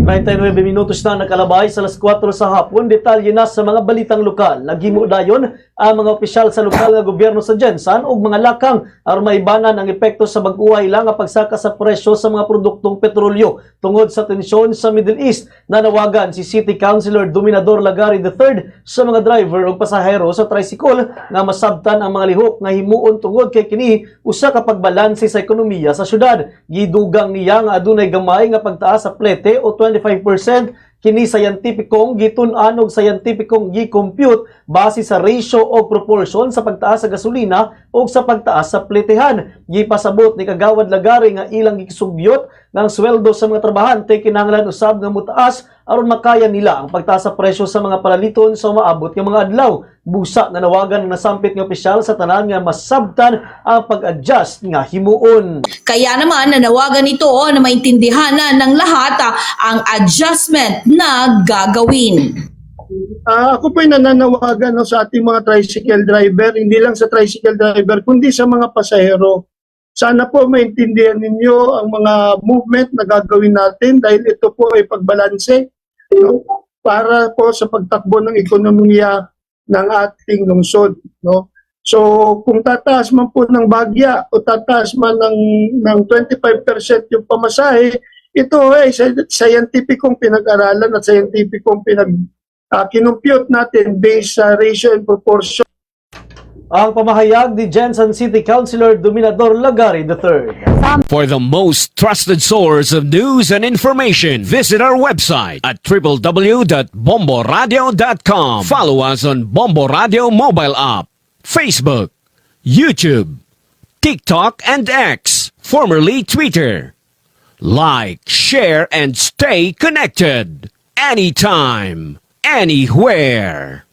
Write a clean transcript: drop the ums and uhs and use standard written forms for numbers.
99 minutos na nakalabay sa alas 4 sa hapon. Detalye na sa mga balitang lokal. Naghimo dayon ang mga opisyal sa lokal nga gobyerno sa Jensan ug mga lakang aron maibanan ang epekto sa bag-uhay lang nga pagsaka sa presyo sa mga produktong petrolyo tungod sa tensyon sa Middle East. Nanawagan si City Councilor Dominador Lagari III sa mga driver ug pasahero sa tricycle nga masabtan ang mga lihok nga himuon tungod kay kini usa ka pagbalanse sa ekonomiya sa syudad. Gidugang niya nga adunay gamay nga pagtaas sa plete o 25% kini sayantipikong gitun-an og sayantipikong gi-compute base sa ratio o proportion sa pagtaas sa gasolina o sa pagtaas sa pletehan. Gipasabot ni Kagawad Lagari nga ilang gisugyot ng sweldo sa mga trabahante kinahanglan usab nga mutaas aron makaya nila ang pagtaas sa presyo sa mga palaliton sa umaabot nga mga adlaw. Busa na nawagan ng nasampit nga opisyal sa tanan nga masabtan ang pag-adjust nga himuon. Kaya naman nanawagan ito na maintindihan ng lahat ang adjustment na gagawin. Ako po'y nananawagan sa ating mga tricycle driver, hindi lang sa tricycle driver, kundi sa mga pasahero. Sana po maintindihan ninyo ang mga movement na gagawin natin dahil ito po ay pagbalanse para po sa pagtakbo ng ekonomiya ng ating lungsod. So kung tataas man po ng bagya o tataas man ng 25% yung pamasahe, ito ay scientificong pinag-aralan at scientificong kinumpute natin based sa ratio and proportion. Ang pamahayag ni Jensan City Councilor Dominador Lagari III. For the most trusted source of news and information, visit our website at www.bomboradio.com. Follow us on Bombo Radio mobile app, Facebook, YouTube, TikTok, and X, formerly Twitter. Like, share, and stay connected. Anytime, anywhere.